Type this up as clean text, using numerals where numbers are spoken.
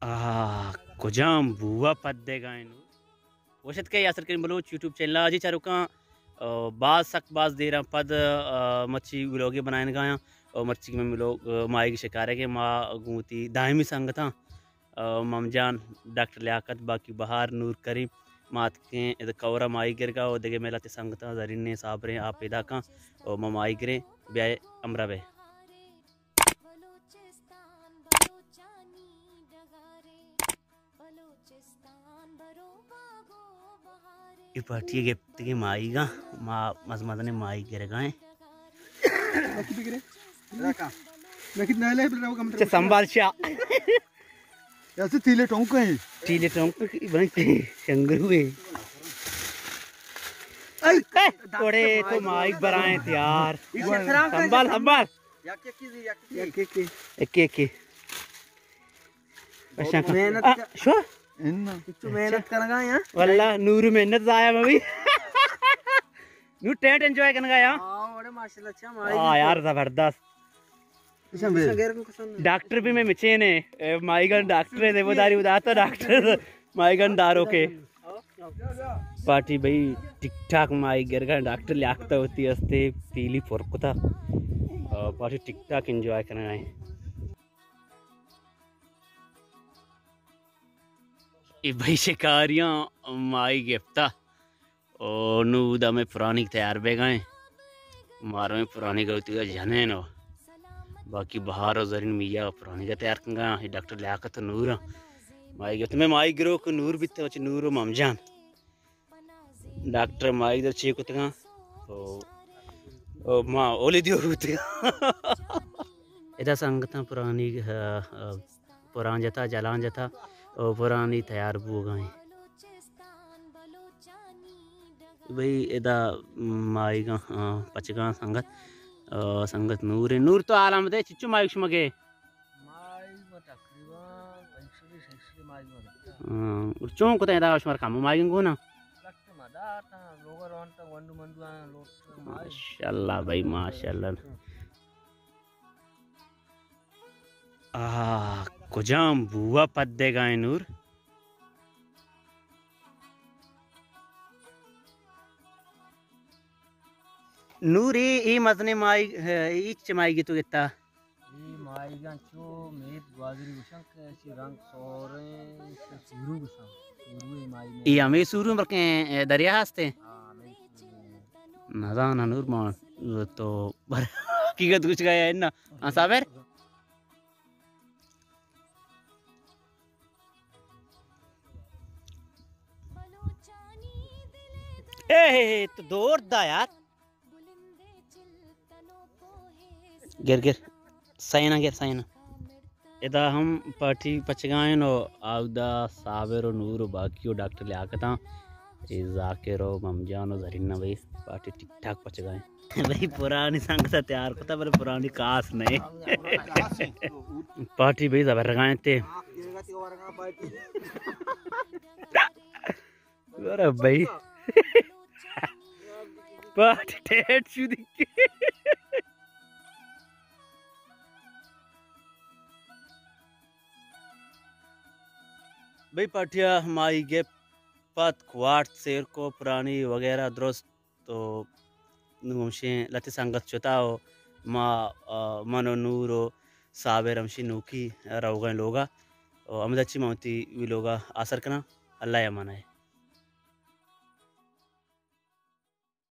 कुजाम बुआ पद देगा इन वशत के यासर करीम बलोच यूट्यूब चैनल अजी चारुका बाज सक बाज दे रहा पद मच्छी व्लॉग बनाए गाया और मच्छी में लोग माई की शिकार है कि माँ गुती दायमी संगता ममजान डॉक्टर लियाकत बाकी बहार नूर करीम मात के कवरा माई गिर गा और देखे मेला संगता जरिने साबरे आप पैदा का और माई गिरे ब्याह अमरा बे पार्टी के माई गा माँ मज मदने माई गिर गाए संभाल शा ऐसे तीले टोंक बनते शंगर हुए थोड़े तो माइक बनाए यार संभाल संभाल एक मेहनत करना यार वल्ला नूर मेहनत आया मैं भी नू टेंट एंजॉय करना यार माशाल्लाह अच्छा हां यार जबरदस्त डॉक्टर भी मैं मिचे ने माइगन डॉक्टर है देवदारी उदा तो डॉक्टर माइगन दारो के पार्टी भाई टिक ठाक माई गिरगा डॉक्टर लियाकता होती हस्ते पीली फुरकुता पार्टी टिक ठाक एंजॉय करना है ये भाई शिकारियां माई गिफ्ता और नूदा में पुरानी तैयार बे गए मारो में पुरानी गलती का जाने नो बाकी बहार और जरीन मिया पुरानी का तैयार कंगा डॉक्टर लियाकत नूर माई गिफ्त में माई गिरो को नूर भी थे नूर ममजान डॉक्टर माई दर चे कुतगा तो माँ ओले दियो कुतगा इधर संगता पुरानी पुरान जता जलान जता और पुरानी तैयार बू गए भाई इदा माई गा पचगा संगत संगत नूर है नूर तो आराम दे चिच्चू माई मगे चौंक तो इदा उस्मार काम माई गो ना माशाल्लाह भाई माशाल्लाह कुजाम बुआ पद देगा नूर नूर ई मजने माई इच माई गी तू किता ई माई गंचो मेत बाजरी गुशंक सी रंग सोरे सुरू गुशंक सुरू माई ई हमें सुरू बरके दरिया हस्ते हां नजा ना नूर मान तो बर हकीकत कुछ गया है ना साबर ए तो दौड़ दा यार गिर गिर सैना गिर सैना इदा हम पार्टी पचगाए नो आउदा सावेरो नूर बाकी डॉक्टर लियाकता जाकिर ममजान जरीना भाई पार्टी ठीक ठाक पचगाए भाई पुरानी संगत तैयार पता पर पुरानी कास नहीं पार्टी भाई जबर गाए थे अरे भाई पार्टी टेट शुदी भाई पाटिया माई गे पत क्वाट शेर को पुरानी वगैरह दुरुस्त तो नुमशे लते संगत चुताओ माँ मनो नूरो साबेर हमशी नूकी रहोगा लोगा और अमित अच्छी मामती भी लोगा आसर करना अल्लाह या मना है।